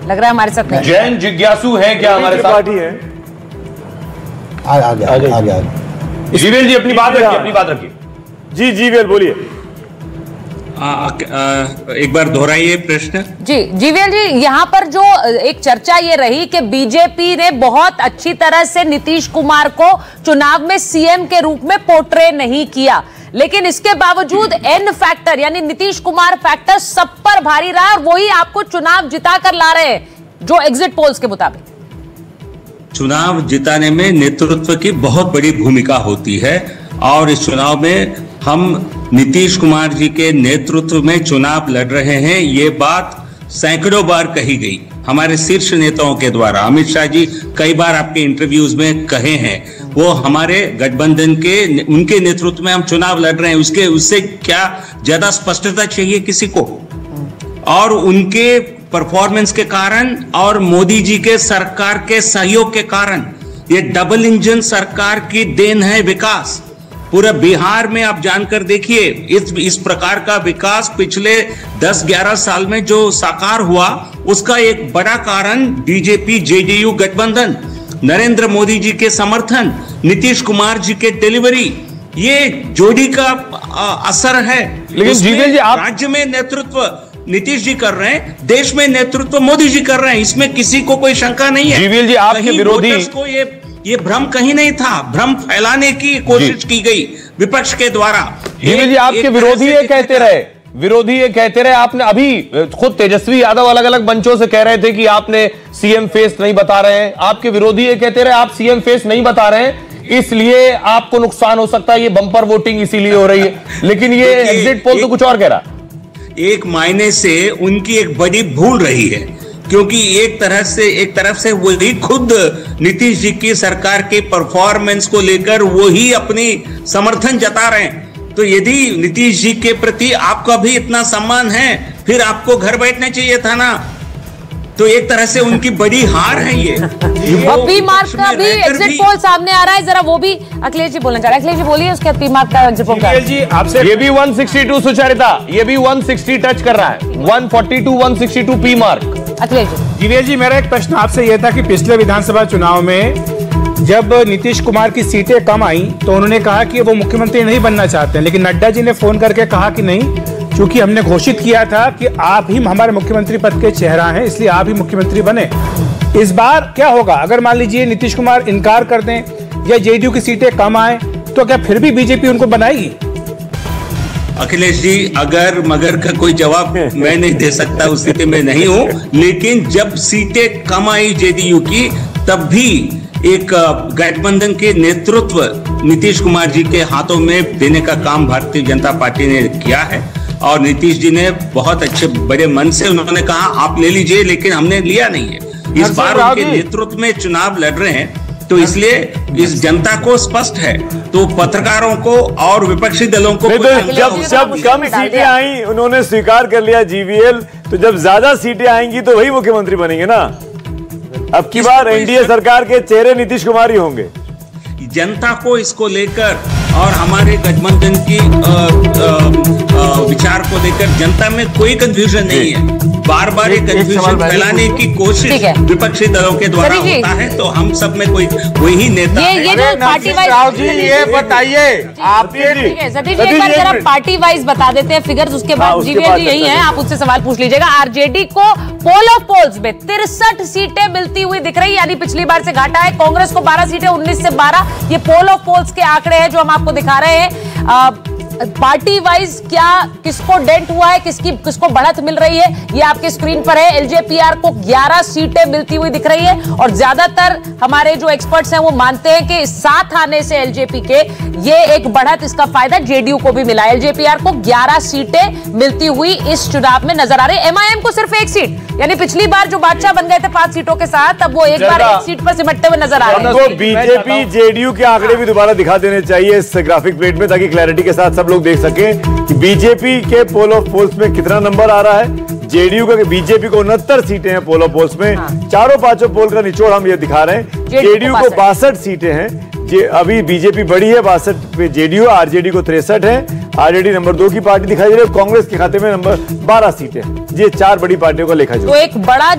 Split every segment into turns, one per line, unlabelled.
लग रहा है हमारे साथ नहीं।
जैन जिज्ञासु है क्या हमारे साथ?
पार्टी है
आगे जीवेल जी अपनी बात रखिए।
जी जीवेल बोलिए।
एक बार दोहराइए प्रश्न।
जी जीवेल जी, यहाँ पर जो एक चर्चा ये रही कि बीजेपी ने बहुत अच्छी तरह से नीतीश कुमार को चुनाव में सीएम के रूप में पोर्ट्रे नहीं किया, लेकिन इसके बावजूद एन फैक्टर यानी नीतीश कुमार फैक्टर सब पर भारी रहा और वही आपको चुनाव जिता कर ला रहे हैं जो एग्जिट पोल्स के मुताबिक।
चुनाव जिताने में नेतृत्व की बहुत बड़ी भूमिका होती है और इस चुनाव में हम नीतीश कुमार जी के नेतृत्व में चुनाव लड़ रहे हैं, ये बात सैकड़ों बार कही गई हमारे शीर्ष नेताओं के द्वारा। अमित शाह जी कई बार आपके इंटरव्यूज में कहे हैं, वो हमारे गठबंधन के उनके नेतृत्व में हम चुनाव लड़ रहे हैं, उससे क्या ज्यादा स्पष्टता चाहिए किसी को। और उनके परफॉर्मेंस के कारण और मोदी जी के सरकार के सहयोग के कारण ये डबल इंजन सरकार की देन है विकास। पूरा बिहार में आप जानकर देखिए इस प्रकार का विकास पिछले 10-11 साल में जो साकार हुआ, उसका एक बड़ा कारण बीजेपी जेडीयू गठबंधन, नरेंद्र मोदी जी के समर्थन, नीतीश कुमार जी के डिलीवरी, ये जोड़ी का असर है।
लेकिन जीवेल जी आप
राज्य में नेतृत्व नीतीश जी कर रहे हैं, देश में नेतृत्व मोदी जी कर रहे हैं, इसमें किसी को कोई शंका नहीं है।
जीवेल जी आपके विरोधी
को ये भ्रम कहीं नहीं था, भ्रम फैलाने की कोशिश की गई विपक्ष के द्वारा।
जीवेल जी आपके विरोधी ये कहते रहे, आपने अभी खुद तेजस्वी यादव अलग अलग मंचों से कह रहे थे कि आपने सीएम फेस नहीं बता रहे हैं। आपके विरोधी ये कहते रहे आप सीएम फेस नहीं बता रहे हैं, इसलिए आपको नुकसान हो सकता है, ये बंपर वोटिंग इसीलिए हो रही है। लेकिन ये एग्जिट पोल तो कुछ और कह रहा।
एक मायने से उनकी एक बड़ी भूल रही है, क्योंकि एक तरफ से वही खुद नीतीश जी की सरकार के परफॉर्मेंस को लेकर वही अपनी समर्थन जता रहे हैं। तो यदि नीतीश जी के प्रति आपका भी इतना सम्मान है, फिर आपको घर बैठना चाहिए था ना। तो एक तरह से उनकी बड़ी हार है ये।
पी मार्क का भी एग्जिट पोल सामने आ रहा है, जरा वो भी अखिलेश जी बोलना चाह रहे हैं। अखिलेश जी बोलिए, उसके बाद पी मार्क का एग्जिट पोल
जी आपसे। ये भी 162 सुचरिता, ये भी 160 टच कर रहा है, 142 162 पी मार्क।
अखिलेश जी।
जीवेल जी मेरा एक प्रश्न आपसे यह था कि पिछले विधानसभा चुनाव में जब नीतीश कुमार की सीटें कम आई तो उन्होंने कहा कि वो मुख्यमंत्री नहीं बनना चाहते हैं, लेकिन नड्डा जी ने फोन करके कहा कि नहीं, क्योंकि हमने घोषित किया था कि आप ही हमारे मुख्यमंत्री पद के चेहरा हैं, इसलिए आप ही मुख्यमंत्री बने। इस बार क्या होगा अगर मान लीजिए नीतीश कुमार इनकार कर दें या जेडीयू की सीटें कम आए, तो क्या फिर भी बीजेपी उनको बनाएगी?
अखिलेश जी अगर मगर का कोई जवाब मैं नहीं दे सकता, उस स्थिति में नहीं हूं। लेकिन जब सीटें कम आई जेडीयू की, तब भी एक गठबंधन के नेतृत्व नीतीश कुमार जी के हाथों में देने का काम भारतीय जनता पार्टी ने किया है। और नीतीश जी ने बहुत अच्छे बड़े मन से उन्होंने कहा आप ले लीजिए, लेकिन हमने लिया नहीं है। इस बार उनके नेतृत्व में चुनाव लड़ रहे हैं, तो इसलिए इस जनता को स्पष्ट है। तो पत्रकारों को और विपक्षी दलों को
जब कम सीटें आई उन्होंने स्वीकार कर लिया जीवीएल, तो जब ज्यादा सीटें आएंगी तो वही मुख्यमंत्री बनेंगे ना। अब की बार एनडीए सरकार के चेहरे नीतीश कुमार ही होंगे।
जनता को इसको लेकर और हमारे गठबंधन की विचार को लेकर जनता में कोई कंफ्यूजन नहीं है। बार बार ये कंफ्यूजन फैलाने की कोशिश विपक्षी दलों के द्वारा होता है, तो हम सब में कोई वही नेता
ये जो पार्टी वाइज
ये बताइए
आपके सतीश जी, एक बार जरा पार्टी वाइज बता देते हैं फिगर्स, उसके बाद जीवीएल जी यही है, आप उससे सवाल पूछ लीजिएगा। आरजेडी को पोल ऑफ पोल्स में 63 सीटें मिलती हुई दिख रही, यानी पिछली बार से घाटा है। कांग्रेस को 12 सीटें, 19 से 12, ये पोल ऑफ पोल्स के आंकड़े हैं जो हम आपको दिखा रहे हैं। पार्टी वाइज क्या किसको डेंट हुआ है, किसको बढ़त मिल रही है, ये आपके स्क्रीन पर है। एलजेपीआर को 11 सीटें मिलती हुई दिख रही है और ज्यादातर हमारे जो एक्सपर्ट्स हैं वो मानते हैं कि साथ आने से एलजेपी के ये एक बढ़त, इसका फायदा जेडीयू को भी मिला। एलजेपीआर को 11 सीटें मिलती हुई इस चुनाव में नजर आ रही है। एमआईएम को सिर्फ 1 सीट, यानी पिछली बार जो बादशाह बन गए थे 5 सीटों के साथ, अब वो एक बार 1 सीट पर सिमटते हुए नजर आ रहे हैं।
बीजेपी जेडीयू के आंकड़े भी दोबारा दिखा देने चाहिए इस ग्राफिक प्लेट में, ताकि क्लैरिटी के साथ सब लोग देख सके कि बीजेपी के पोल ऑफ पोल्स में कितना नंबर आ रहा है। जेडीयू का बीजेपी को 69 सीटें हैं पोल ऑफ पोल्स में। चारों पांचों पोल का निचोड़ हम ये दिखा रहे हैं। जेडीयू को 62 सीटें हैं,
अभी बीजेपी बड़ी है 62 पे जेडीयू, आरजेडी को 63 है, आरजेडी नंबर 2 की पार्टी दिखाई दे रही है, कांग्रेस के खाते में नंबर 12 सीटें। ये 4 बड़ी पार्टियों का लेखा जोखा।
तो एक बड़ा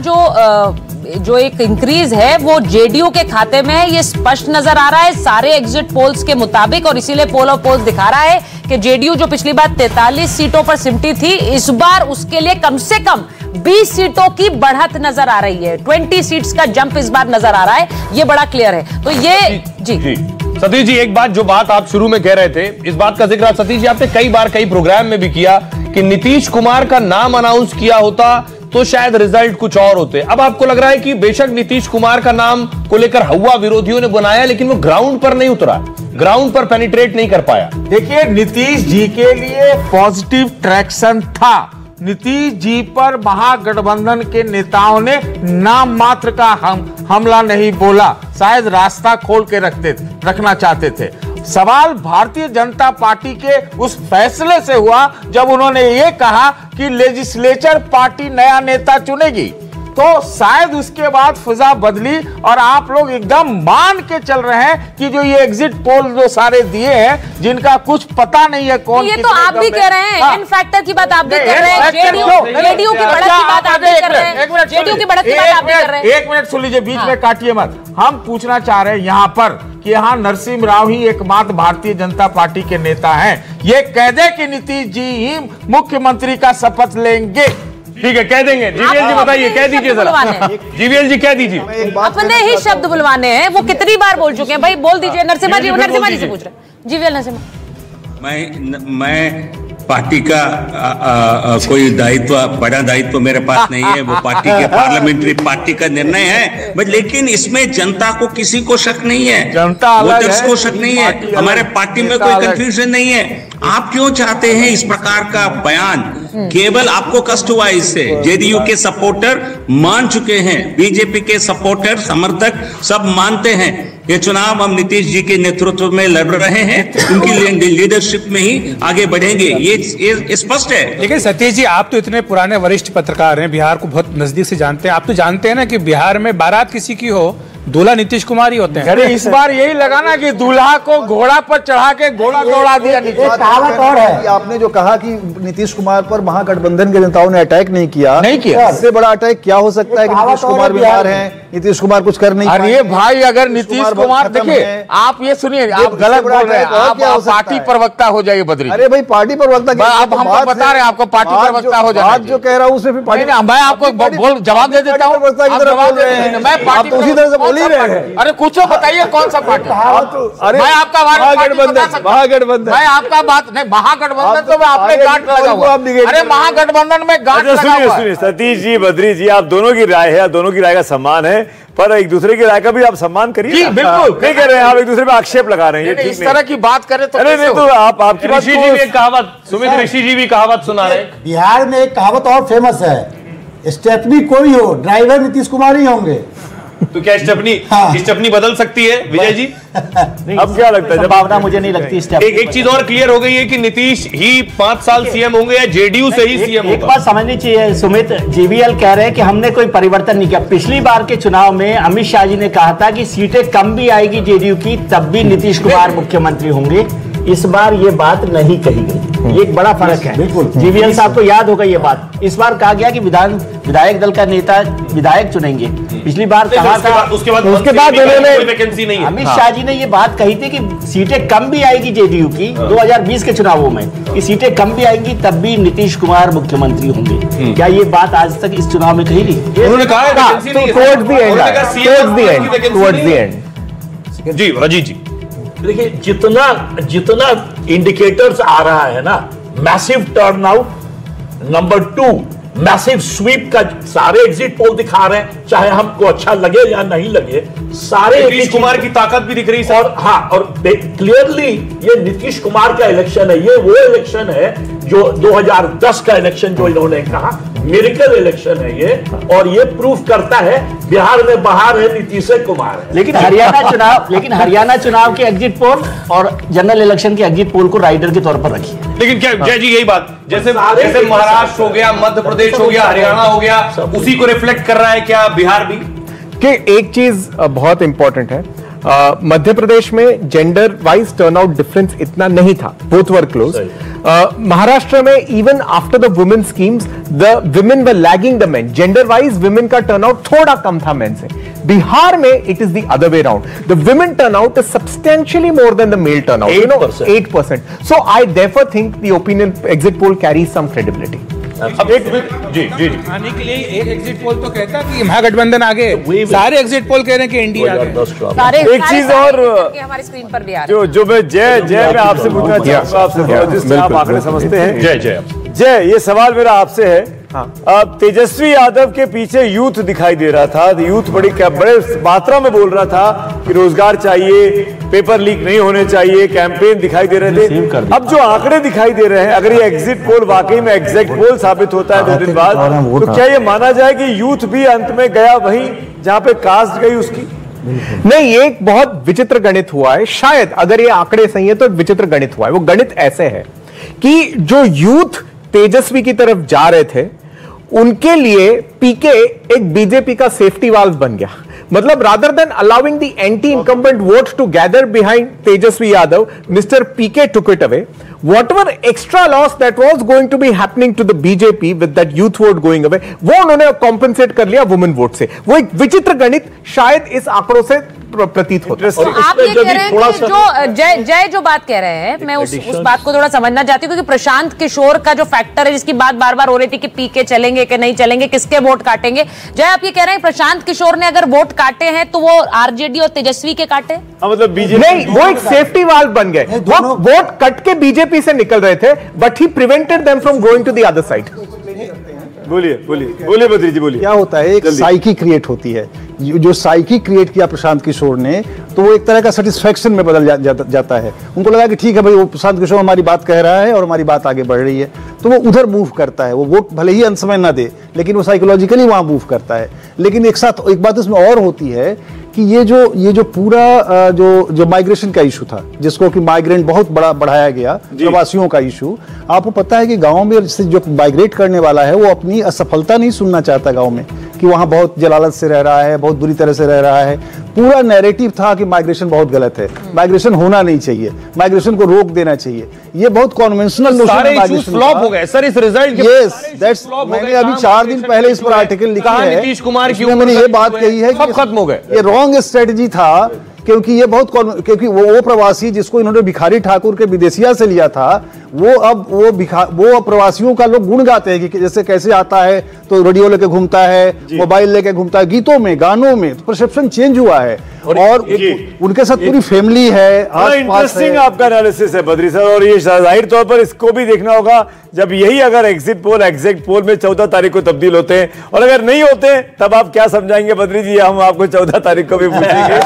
जो एक इंक्रीज है वो जेडीयू के खाते में है, ये स्पष्ट नजर आ रहा है सारे एग्जिट पोल्स के मुताबिक, और इसीलिए पोल ऑफ पोल्स दिखा रहा है कि जेडीयू जो पिछली बार 43 सीटों पर सिमटी थी, इस बार उसके लिए कम से कम 20 सीटों की बढ़त नजर आ रही है। 20 सीट्स का जंप इस बार नजर आ रहा है, ये बड़ा क्लियर है। तो ये जी
सतीश जी, एक बात जो बात आप शुरू में कह रहे थे, इस बात का जिक्र सतीश जी आपने कई बार कई प्रोग्राम में भी किया कि नीतीश कुमार का नाम अनाउंस किया होता तो शायद रिजल्ट कुछ और होते। अब आपको लग रहा है कि बेशक नीतीश कुमार का नाम को लेकर हवा विरोधियों ने बनाया, लेकिन वो ग्राउंड पर नहीं उतरा, ग्राउंड पर पेनिट्रेट नहीं कर पाया।
देखिए, नीतीश जी के लिए पॉजिटिव ट्रैक्शन था। नीतीश जी पर महागठबंधन के नेताओं ने नाम मात्र का हमला नहीं बोला, शायद रास्ता खोल के रखना चाहते थे। सवाल भारतीय जनता पार्टी के उस फैसले से हुआ जब उन्होंने ये कहा कि लेजिस्लेचर पार्टी नया नेता चुनेगी, तो शायद उसके बाद फिजा बदली और आप लोग एकदम मान के चल रहे हैं कि जो ये एग्जिट पोल जो सारे दिए हैं जिनका कुछ पता नहीं है कौन।
ये तो आप भी कह रहे हैं, इन फैक्टर की बात आप भी कर रहे हैं, जेडीयू की बढ़त की बात आप भी कर रहे हैं, जेडीयू की बढ़त की बात आप भी कर रहे हैं।
एक मिनट सुन लीजिए, बीच में काटिए मत। हम पूछना चाह रहे हैं यहाँ पर कि यहाँ नरसिम्हा राव ही एकमात्र भारतीय जनता पार्टी के नेता हैं। ये कह दे कि नीतीश जी ही मुख्यमंत्री का शपथ लेंगे,
ठीक है, कह देंगे। जीवीएल जी बताइए, कह दीजिए जरा। जीवीएल जी कह दीजिए।
अपने ही शब्द बुलवाने हैं, वो कितनी बार बोल चुके हैं भाई, बोल दीजिए। नरसिम्हा जी से पूछ रहे हैं। जीवीएल नरसिम्हा।
मैं पार्टी का कोई दायित्व, बड़ा दायित्व मेरे पास नहीं है, वो पार्टी के पार्लियामेंट्री पार्टी का निर्णय है, बट लेकिन इसमें जनता को किसी को शक नहीं है, वोटर्स को शक नहीं है, हमारे पार्टी में कोई कंफ्यूजन नहीं है। आप क्यों चाहते हैं इस प्रकार का बयान? केवल आपको कष्ट हुआ इससे। जेडीयू के सपोर्टर मान चुके हैं, बीजेपी के सपोर्टर समर्थक सब मानते हैं ये चुनाव हम नीतीश जी के नेतृत्व में लड़ रहे हैं, उनकी लीडरशिप में ही आगे बढ़ेंगे, ये स्पष्ट है।
लेकिन सतीश जी, आप तो इतने पुराने वरिष्ठ पत्रकार हैं, बिहार को बहुत नजदीक से जानते हैं, आप तो जानते हैं ना कि बिहार में बारात किसी की हो, दूल्हा नीतीश कुमार ही होते हैं।
अरे इस बार यही लगा ना कि दूल्हा को घोड़ा पर चढ़ा के घोड़ा दौड़ा दिया।
कहावत और है, आपने जो कहा कि नीतीश कुमार पर महागठबंधन के नेताओं ने अटैक नहीं किया, इससे बड़ा अटैक क्या हो सकता है कि नीतीश कुमार बीमार हैं, नीतीश कुमार कुछ कर नहीं पाए।
अरे भाई, अगर नीतीश कुमार, देखिए आप ये सुनिए, आप गलत बोल रहे हैं, आप पार्टी प्रवक्ता हो जाइए बद्री।
अरे भाई, पार्टी प्रवक्ता
आप हमको बता रहे हैं, आपको पार्टी प्रवक्ता हो जाए।
जो कह रहा हूँ उसे
मैं आपको जवाब दे देता हूँ, मैं पार्टी
उसी तरह से बोल ही रहे हैं।
अरे कुछ तो बताइए कौन सा पार्टी? मैं आपका
महागठबंधन,
मैं आपका बात नहीं, महागठबंधन तो मैं आपने गांठ लगा हुआ। अरे महागठबंधन में गांठ लगा हुआ।
सुनिए सतीश जी, बद्री जी, आप दोनों की राय है, दोनों की राय का सम्मान है, पर एक दूसरे की राय का भी आप सम्मान करिए।
बिल्कुल
नहीं कर रहे हैं आप, एक दूसरे पे आक्षेप लगा रहे हैं,
इस तरह की बात करें तो
अरे नहीं, तो आपकी बात।
ऋषि जी भी एक कहावत, सुमित ऋषि जी भी कहावत सुना रहे हैं।
बिहार में एक कहावत और फेमस है, स्टेपनी कोई हो, ड्राइवर नीतीश कुमार ही होंगे।
तो क्या स्टेपनी बदल सकती है विजय जी?
अब क्या लगता है?
संभावना मुझे नहीं लगती।
एक चीज और क्लियर हो गई है कि नीतीश ही 5 साल सीएम होंगे या जेडीयू से ही सीएम होगा।
एक बात समझनी चाहिए सुमित, जीवीएल कह रहे हैं कि हमने कोई परिवर्तन नहीं किया। पिछली बार के चुनाव में अमित शाह जी ने कहा था कि सीटें कम भी आएगी जेडीयू की, तब भी नीतीश कुमार मुख्यमंत्री होंगे। इस बार ये बात नहीं कही गई, ये एक बड़ा फर्क है। बिल्कुल, जीवीएल साहब को याद होगा ये बात। इस बार कहा गया कि विधायक दल का नेता विधायक चुनेंगे। पिछली बार कहा था,
उसके बाद
उन्होंने
वैकेंसी नहीं है।
अमित शाह जी ने ये बात कही थी कि सीटें कम भी आएगी जेडीयू की 2020 के चुनावों में, कि सीटें कम भी आएंगी तब भी नीतीश कुमार मुख्यमंत्री होंगे। क्या ये बात आज तक इस चुनाव में कही नहीं?
उन्होंने कहा जी। अजीत जी,
देखिए, जितना इंडिकेटर्स आ रहा है ना, massive turnout, number 2 massive sweep का सारे एग्जिट पोल दिखा रहे हैं, चाहे हमको अच्छा लगे या नहीं लगे, सारे
नीतीश कुमार की ताकत भी दिख रही है।
और हाँ, और क्लियरली ये नीतीश कुमार का इलेक्शन है, ये वो इलेक्शन है जो 2010 का इलेक्शन जो इन्होंने कहा मिरेकल इलेक्शन है ये, और ये प्रूफ करता है बिहार में बाहर है नीतीश कुमार है।
लेकिन हरियाणा चुनाव के एग्जिट पोल और जनरल इलेक्शन के एग्जिट पोल को राइडर के तौर पर रखिए।
लेकिन क्या जय जी यही बात, जैसे महाराष्ट्र हो गया, मध्य प्रदेश हो गया, हरियाणा हो गया, उसी को रिफ्लेक्ट कर रहा है क्या बिहार भी?
कि एक चीज बहुत इंपॉर्टेंट है,
मध्य प्रदेश में जेंडर वाइज टर्नआउट डिफरेंस इतना नहीं था, बोथ वर क्लोज। महाराष्ट्र में even after the women schemes the women were lagging the men, gender wise women का टर्नआउट थोड़ा कम था मेन से। बिहार में it is the other way round, the women turnout is substantially more than the male turnout, 8%। So I therefore think the opinion exit poll carries some credibility.
अब एक जी
आने के लिए एक एग्जिट पोल तो कहता है कि महागठबंधन आगे, सारे एग्जिट पोल कह रहे हैं कि एनडीए आगे।
एक चीज और
हमारी स्क्रीन पर भी आ रहा है,
जो मैं जय मैं आपसे पूछना चाहूंगा, आपसे जिससे आप आंकड़े समझते हैं। जय ये सवाल मेरा आपसे है। अब तेजस्वी यादव के पीछे यूथ दिखाई दे रहा था, यूथ बड़े मात्रा में बोल रहा था कि रोजगार चाहिए, पेपर लीक नहीं होने चाहिए, कैंपेन दिखाई दे रहे थे। अब जो आंकड़े दिखाई दे रहे हैं, अगर ये एग्जिट पोल वाकई में एग्जैक्ट पोल साबित होता है 2 दिन बाद, तो क्या ये माना जाए कि यूथ भी अंत में गया वहीं जहां पे कास्ट गई उसकी?
नहीं, ये एक बहुत विचित्र गणित हुआ है। शायद अगर ये आंकड़े सही है तो एक विचित्र गणित हुआ है। वो गणित ऐसे है कि जो यूथ तेजस्वी की तरफ जा रहे थे उनके लिए पीके एक बीजेपी का सेफ्टी वाल्व बन गया। मतलब rather than allowing the anti incumbent vote to gather behind Tejashwi Yadav, mister PK took it away. Whatever extra loss that was going to be happening to the BJP with that youth vote going away, वो उन्होंने compensate कर लिया women vote से। वो एक विचित्र गणित शायद इस आंकड़ों से प्रतीत होता है।
तो आप ये कह रहे हैं कि जो जय जो बात कह रहे हैं, मैं उस बात को थोड़ा समझना चाहती हूँ, क्योंकि प्रशांत किशोर का जो फैक्टर है जिसकी बात बार बार हो रही थी कि पीके चलेंगे कि नहीं चलेंगे, किसके वोट काटेंगे। जय आप ये कह रहे हैं प्रशांत किशोर ने अगर वोट काटे हैं तो वो आरजेडी और तेजस्वी के काटे,
मतलब बीजेपी
नहीं, वो एक सेफ्टी वाल्व बन गए। वो वोट कट के बीजेपी से निकल रहे थे, but he prevented them from going to the other side.
बोलिए बद्री जी, बोलिए।
क्या होता है, एक साइकी क्रिएट होती है। जो साइकी क्रिएट किया प्रशांत किशोर ने, तो वो एक तरह का सेटिस्फैक्शन में बदल जाता है। उनको लगा कि ठीक है भाई, वो प्रशांत किशोर हमारी बात कह रहा है और हमारी बात आगे बढ़ रही है, तो वो उधर मूव करता है। वो वोट भले ही अंत समय ना दे, लेकिन वो साइकोलॉजिकली वहां मूव करता है। लेकिन एक बात इसमें और होती है कि ये जो पूरा जो माइग्रेशन का इशू था, जिसको कि माइग्रेंट बहुत बड़ा बढ़ाया गया, प्रवासियों का इशू, आपको पता है कि गांव में से जो माइग्रेट करने वाला है वो अपनी असफलता नहीं सुनना चाहता गांव में, कि वहां बहुत जलालत से रह रहा है, बहुत बुरी तरह से रह रहा है। पूरा नैरेटिव था कि माइग्रेशन बहुत गलत है, माइग्रेशन होना नहीं चाहिए, माइग्रेशन को रोक देना चाहिए। ये बहुत कन्वेंशनल नोशन है। माइग्रेशन
फ्लॉप हो गए सर इस रिजल्ट के।
यस, दैट्स, मैंने अभी 4 दिन पहले इस पर आर्टिकल लिखा है,
नीतीश कुमार की,
मैंने ये बात कही है
सब खत्म हो गए।
ये रॉन्ग स्ट्रेटजी था, क्योंकि क्योंकि वो प्रवासी जिसको इन्होंने भिखारी ठाकुर के विदेशिया से लिया था, वो प्रवासियों का लोग गुण गाते हैं कि जैसे कैसे आता है तो रेडियो लेके घूमता है, मोबाइल लेके घूमता है, गीतों में, गानों में, तो परसेप्शन चेंज हुआ है। और उनके साथ पूरी फैमिली है।
इंटरेस्टिंग आपका एनालिसिस है बद्री सर, और ये जाहिर तौर पर इसको भी देखना होगा, जब यही अगर एग्जिट पोल एग्जैक्ट पोल में 14 तारीख को तब्दील होते हैं, और अगर नहीं होते तब आप क्या समझाएंगे बद्री जी? हम आपको 14 तारीख को भी पूछेंगे।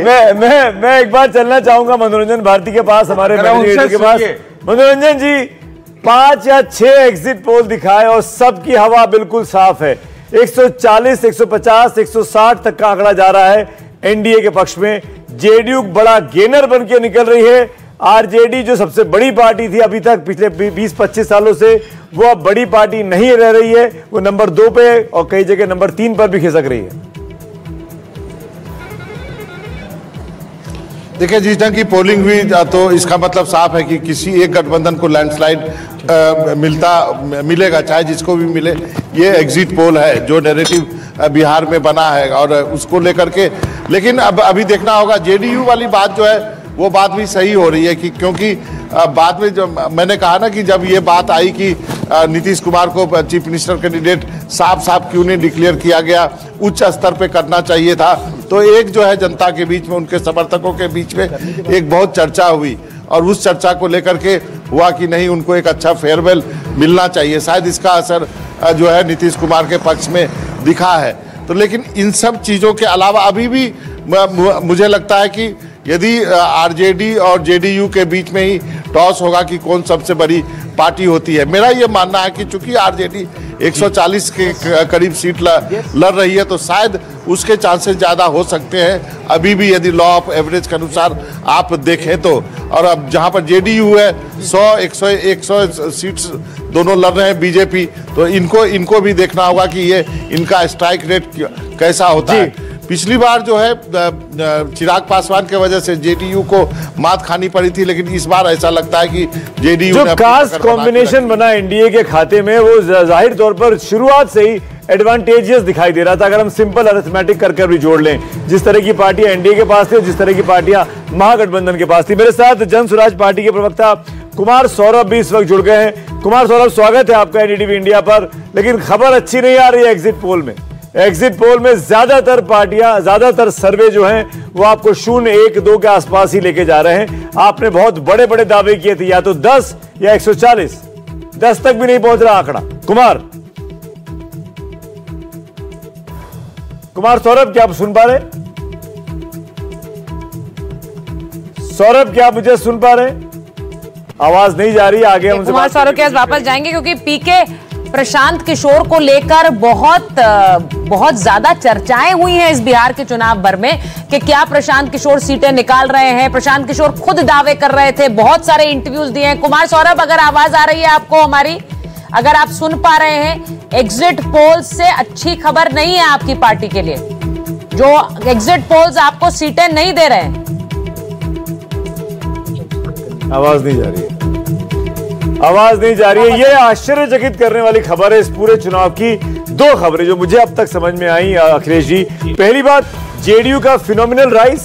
मैं एक बार चलना चाहूंगा मनोरंजन भारती के पास, हमारे के पास। मनोरंजन जी, 5 या 6 एग्जिट पोल दिखाए और सबकी हवा बिल्कुल साफ है। 140, 150, 160 तक का आंकड़ा जा रहा है एनडीए के पक्ष में। जेडीयू बड़ा गेनर बन के निकल रही है। आरजेडी जो सबसे बड़ी पार्टी थी अभी तक पिछले 20-25 सालों से, वो अब बड़ी पार्टी नहीं रह रही है। वो नंबर 2 पे और कई जगह नंबर 3 पर भी खिसक रही है।
देखिए, जिस ढंग की पोलिंग हुई तो इसका मतलब साफ है कि किसी एक गठबंधन को लैंडस्लाइड मिलेगा, चाहे जिसको भी मिले। ये एग्जिट पोल है जो नैरेटिव बिहार में बना है और उसको लेकर के, लेकिन अब अभी देखना होगा जेडीयू वाली बात जो है वो बात भी सही हो रही है कि क्योंकि बाद में जो मैंने कहा ना कि जब ये बात आई कि नीतीश कुमार को चीफ मिनिस्टर कैंडिडेट साफ क्यों नहीं डिक्लेयर किया गया, उच्च स्तर पे करना चाहिए था, तो एक जो है जनता के बीच में, उनके समर्थकों के बीच में एक बहुत चर्चा हुई और उस चर्चा को लेकर के हुआ कि नहीं, उनको एक अच्छा फेयरवेल मिलना चाहिए। शायद इसका असर जो है नीतीश कुमार के पक्ष में दिखा है। तो लेकिन इन सब चीज़ों के अलावा अभी भी मुझे लगता है कि यदि आरजेडी और जेडीयू के बीच में ही टॉस होगा कि कौन सबसे बड़ी पार्टी होती है, मेरा ये मानना है कि चूंकि आरजेडी 140 के करीब सीट लड़ रही है तो शायद उसके चांसेस ज़्यादा हो सकते हैं अभी भी, यदि लॉ ऑफ एवरेज के अनुसार आप देखें तो। और अब जहाँ पर जेडीयू है 100 सीट्स दोनों लड़ रहे हैं बीजेपी, तो इनको भी देखना होगा कि ये इनका स्ट्राइक रेट कैसा होता है। पिछली बार जो है चिराग पासवान के वजह से जेडीयू को मात खानी पड़ी थी, लेकिन इस बार ऐसा लगता है कि जेडीयू
जो कास्ट कॉम्बिनेशन बना एनडीए के खाते में वो जाहिर तौर पर शुरुआत से ही एडवांटेजियस दिखाई दे रहा था। अगर हम सिंपल अरिथमेटिक कर भी जोड़ लें, जिस तरह की पार्टियां एनडीए के पास थी, जिस तरह की पार्टियां महागठबंधन के पास थी। मेरे साथ जन स्वराज पार्टी के प्रवक्ता कुमार सौरभ भी इस वक्त जुड़ गए हैं। कुमार सौरभ, स्वागत है आपका एनडीटीवी इंडिया पर। लेकिन खबर अच्छी नहीं आ रही है एग्जिट पोल में। एग्जिट पोल में ज्यादातर पार्टियां, ज्यादातर सर्वे जो हैं वो आपको 0, 1, 2 के आसपास ही लेके जा रहे हैं। आपने बहुत बड़े बड़े दावे किए थे, या तो 10 या 140, 10 तक भी नहीं पहुंच रहा आंकड़ा। कुमार सौरभ, क्या आप सुन पा रहे? सौरभ, क्या आप मुझे सुन पा रहे? आवाज नहीं जा रही है आगे। हम
कुमार सौरभ के पास वापस जाएंगे, क्योंकि पीके प्रशांत किशोर को लेकर बहुत ज्यादा चर्चाएं हुई हैं इस बिहार के चुनाव भर में कि क्या प्रशांत किशोर सीटें निकाल रहे हैं। प्रशांत किशोर खुद दावे कर रहे थे, बहुत सारे इंटरव्यूज दिए हैं। कुमार सौरभ, अगर आवाज आ रही है आपको हमारी, अगर आप सुन पा रहे हैं, एग्जिट पोल से अच्छी खबर नहीं है आपकी पार्टी के लिए। जो एग्जिट पोल्स आपको सीटें नहीं दे रहे हैं।
आवाज नहीं जा रही है, आवाज नहीं जा रही है। ये आश्चर्यचकित करने वाली खबर है इस पूरे चुनाव की। 2 खबरें जो मुझे अब तक समझ में आई अखिलेश जी। पहली बात, जेडीयू का फिनोमिनल राइज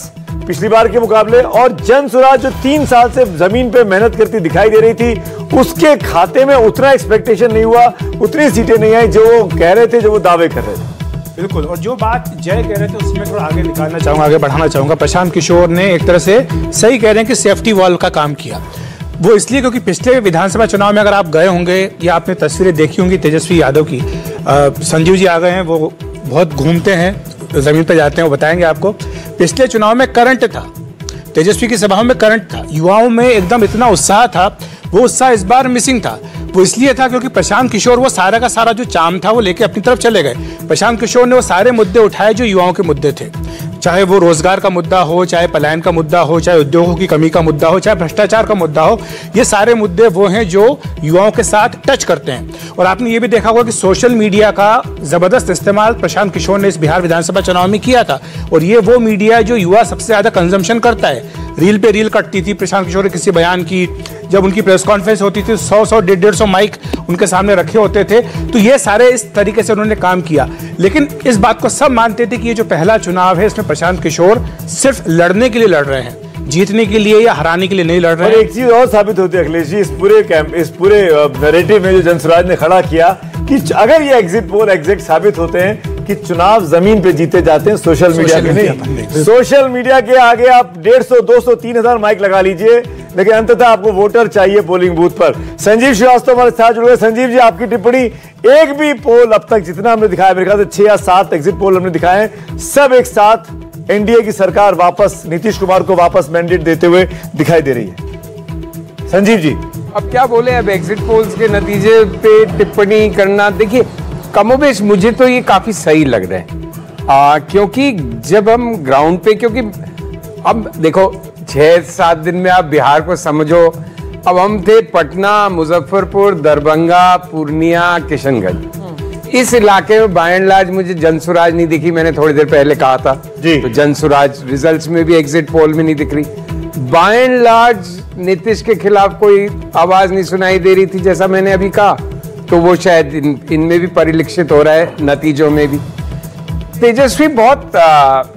पिछली बार के मुकाबले, और जन स्वराज जो 3 साल से जमीन पे मेहनत करती दिखाई दे रही थी, उसके खाते में उतना एक्सपेक्टेशन नहीं हुआ, उतनी सीटें नहीं आई जो वो कह रहे थे, जो वो दावे कर रहे थे।
बिल्कुल, और जो बात जय कह रहे थे उसमें थोड़ा आगे निकालना चाहूंगा, आगे बढ़ाना चाहूंगा। प्रशांत किशोर ने एक तरह से सही कह रहे हैं कि सेफ्टी वॉल का काम किया। वो इसलिए क्योंकि पिछले विधानसभा चुनाव में अगर आप गए होंगे या आपने तस्वीरें देखी होंगी तेजस्वी यादव की, संजीव जी आ गए हैं, वो बहुत घूमते हैं, जमीन पर जाते हैं, वो बताएंगे आपको। पिछले चुनाव में करंट था, तेजस्वी की सभाओं में करंट था, युवाओं में एकदम इतना उत्साह था, वो उत्साह इस बार मिसिंग था। वो इसलिए था क्योंकि प्रशांत किशोर वो सारा का सारा जो चाम था वो लेके अपनी तरफ चले गए। प्रशांत किशोर ने वो सारे मुद्दे उठाए जो युवाओं के मुद्दे थे, चाहे वो रोजगार का मुद्दा हो, चाहे पलायन का मुद्दा हो, चाहे उद्योगों की कमी का मुद्दा हो, चाहे भ्रष्टाचार का मुद्दा हो। ये सारे मुद्दे वो हैं जो युवाओं के साथ टच करते हैं। और आपने ये भी देखा होगा कि सोशल मीडिया का जबरदस्त इस्तेमाल प्रशांत किशोर ने इस बिहार विधानसभा चुनाव में किया था। और ये वो मीडिया है जो युवा सबसे ज्यादा कंजम्पशन करता है। रील पे रील कटती थी प्रशांत किशोर ने किसी बयान की, जब उनकी प्रेस कॉन्फ्रेंस होती थी 100, 150 माइक उनके सामने रखे होते थे। तो ये सारे इस तरीके से उन्होंने काम किया। लेकिन इस बात को सब मानते थे कि ये जो पहला चुनाव है इसमें प्रशांत किशोर सिर्फ लड़ने के लिए लड़ रहे हैं, जीतने के लिए या हराने के लिए नहीं लड़ रहे हैं।
और एक चीज और साबित होती है अखिलेश जी, इस पूरे नैरेटिव में जो जनसुराज ने खड़ा किया कि अगर ये एग्जिट पोल एग्जैक्ट साबित होते हैं कि चुनाव जमीन पे जीते जाते हैं, सोशल मीडिया पे नहीं। सोशल मीडिया के आगे आप 150, 200, 3000 माइक लगा लीजिए, लेकिन अंततः आपको वोटर चाहिए पोलिंग बूथ पर। संजीव श्रीवास्तव हमारे साथ जुड़ गए। संजीव जी, आपकी टिप्पणी। एक भी पोल अब तक जितना हमने दिखाया, मेरे ख्याल से 6 या 7 एग्जिट पोल हमने दिखाए हैं, सब एक साथ एनडीए की सरकार वापस, नीतीश कुमार को वापस मैंडेट देते हुए दिखाई दे रही है। संजीव जी,
अब क्या बोले, अब एग्जिट पोल्स के नतीजे पे टिप्पणी करना, देखिए कमोबेश मुझे तो ये काफी सही लग रहा है। क्योंकि जब हम ग्राउंड पे, क्योंकि अब देखो 6-7 दिन में आप बिहार को समझो। अब हम थे पटना, मुजफ्फरपुर, दरभंगा, पूर्णिया, किशनगंज। इस इलाके में बाय एंड लार्ज मुझे जनसुराज नहीं दिखी। मैंने थोड़ी देर पहले कहा था जी, तो जनसुराज रिजल्ट्स में भी एग्जिट पोल में नहीं दिख रही। बाय एंड लार्ज नीतीश के खिलाफ कोई आवाज नहीं सुनाई दे रही थी, जैसा मैंने अभी कहा। तो वो शायद इनमें भी परिलक्षित हो रहा है, नतीजों में भी। तेजस्वी बहुत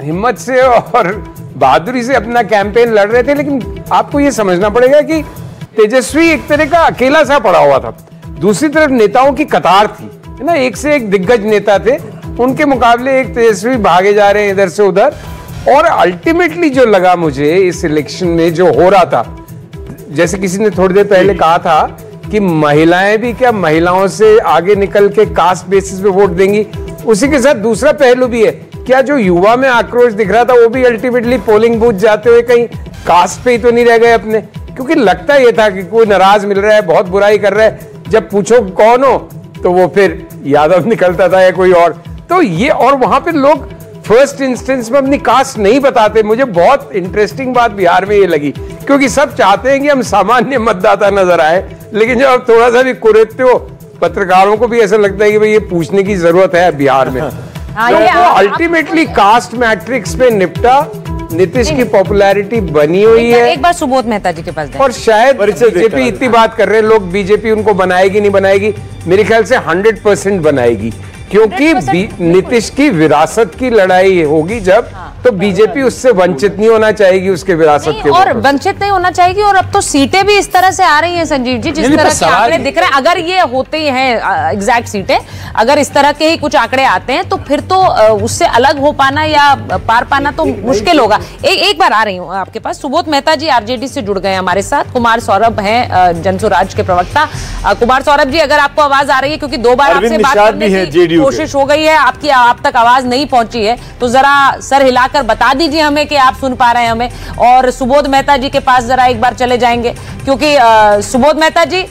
हिम्मत से और बहादुरी से अपना कैंपेन लड़ रहे थे, लेकिन आपको ये समझना पड़ेगा कि तेजस्वी एक तरह का अकेला सा पड़ा हुआ था। दूसरी तरफ नेताओं की कतार थी, है ना, एक से एक दिग्गज नेता थे, उनके मुकाबले एक तेजस्वी भागे जा रहे हैं इधर से उधर। और अल्टीमेटली जो लगा मुझे इस इलेक्शन में जो हो रहा था, जैसे किसी ने थोड़ी देर पहले कहा था कि महिलाएं भी क्या महिलाओं से आगे निकल के कास्ट बेसिस पे वोट देंगी, उसी के साथ दूसरा पहलू भी है। क्या जो युवा में आक्रोश दिख रहा था वो भी अल्टीमेटली पोलिंग बूथ जाते हुए कहीं कास्ट पे ही तो नहीं रह गए अपने? क्योंकि लगता ये था कि कोई नाराज मिल रहा है, बहुत बुराई कर रहा है, जब पूछो कौन हो तो वो फिर यादव निकलता था या कोई और। तो ये, और वहां पे लोग फर्स्ट इंस्टेंस में अपनी कास्ट नहीं बताते। मुझे बहुत इंटरेस्टिंग बात बिहार में ये लगी, क्योंकि सब चाहते हैं कि हम सामान्य मतदाता नजर आए, लेकिन जब आप थोड़ा सा भी कुरेदते हो, पत्रकारों को भी ऐसा लगता है कि भाई ये पूछने की जरूरत है बिहार में। अल्टीमेटली कास्ट मैट्रिक्स में निपटा, नीतीश की पॉपुलैरिटी बनी हुई है।
एक बार सुबोध मेहता जी के पास
और शायद बीजेपी इतनी बात कर रहे हैं लोग, बीजेपी उनको बनाएगी नहीं बनाएगी, मेरे ख्याल से 100% बनाएगी, क्योंकि नीतीश की विरासत की लड़ाई होगी जब, तो बीजेपी उससे वंचित नहीं होना चाहेगी, उसके विरासत के
और वंचित नहीं होना चाहेगी। और अब तो सीटें भी इस तरह से आ रही हैं संजीव जी, जिस तरह के आंकड़े दिख रहे हैं, अगर ये होते हैं एग्जैक्ट सीटें, अगर इस तरह के ही कुछ आंकड़े आते हैं तो फिर तो उससे अलग हो पाना या पार पाना तो मुश्किल होगा। एक बार आ रही हूँ आपके पास, सुबोध मेहता जी आरजेडी से जुड़ गए हमारे साथ, कुमार सौरभ हैं जनसुराज के प्रवक्ता। कुमार सौरभ जी, अगर आपको आवाज आ रही है, क्योंकि 2 बार आपसे बात करने की कोशिश हो गई है, आपकी आप तक आवाज नहीं पहुंची है, तो जरा सर हिलाकर बता दीजिए हमें कि आप सुन पा रहे हैं हमें। और सुबोध मेहता जी के पास जरा एक बार चले जाएंगे, क्योंकि सुबोध मेहता जी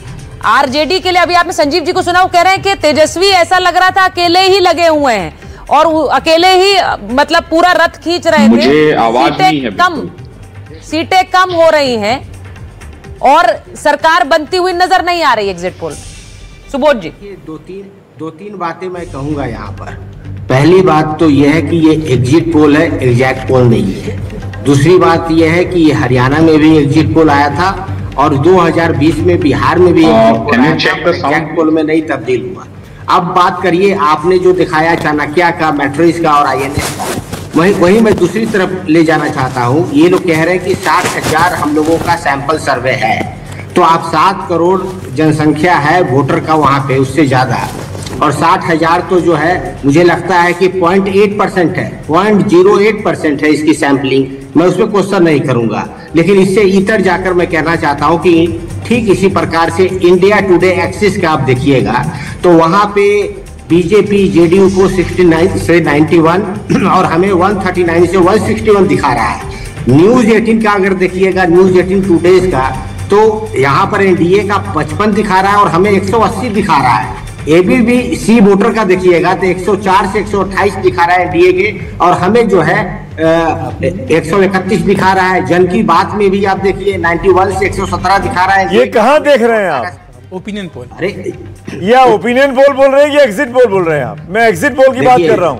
आरजेडी के लिए, अभी आपने संजीव जी को सुना, वो कह रहे हैं कि तेजस्वी ऐसा लग रहा था अकेले ही लगे हुए हैं और अकेले ही मतलब पूरा रथ खींच रहे थे। सीटें कम हो रही हैं और सरकार बनती हुई नजर नहीं आ रही एग्जिट पोल। सुबोध जी,
दो तीन बातें मैं कहूंगा यहाँ पर। पहली बात तो यह है कि ये एग्जिट पोल है, एग्जैक्ट पोल नहीं है। दूसरी बात यह है कि ये हरियाणा में भी एग्जिट पोल आया था और 2020 में बिहार में भी एग्जैक्ट पोल में नहीं तब्दील हुआ। अब बात करिए, आपने जो दिखाया चाणक्य का, मैट्रिक्स का और INS का, वही मैं दूसरी तरफ ले जाना चाहता हूँ। ये लोग कह रहे हैं कि 60,000 हम लोगों का सैंपल सर्वे है, तो आप 7 करोड़ जनसंख्या है वोटर का वहाँ पे, उससे ज्यादा, और 60,000 तो जो है मुझे लगता है कि 0.8% है, 0.08% है इसकी सैंपलिंग। मैं उस पर क्वेश्चन नहीं करूंगा, लेकिन इससे इतर जाकर मैं कहना चाहता हूं कि ठीक इसी प्रकार से इंडिया टुडे एक्सिस का आप देखिएगा तो वहां पे बीजेपी जेडीयू को 69 से 91 और हमें 139 से 161 दिखा रहा है। न्यूज 18 का अगर देखिएगा, न्यूज 18 टुडेज का, तो यहाँ पर एनडीए का 55 दिखा रहा है और हमें 180 दिखा रहा है। एबीपी वोटर का देखिएगा तो 104 से 128 दिखा रहा है एनडीए के, और हमें जो है 131 दिखा रहा है। जन की बात में भी आप देखिए 91 से 117 दिखा रहा है।
ये कहाँ देख रहे हैं आप?
Opinion poll.
अरे या ओपिनियन पोल बोल रहे हैं या एग्जिट पोल बोल रहे हैं आप? मैं एग्जिट पोल की बात कर रहा हूँ।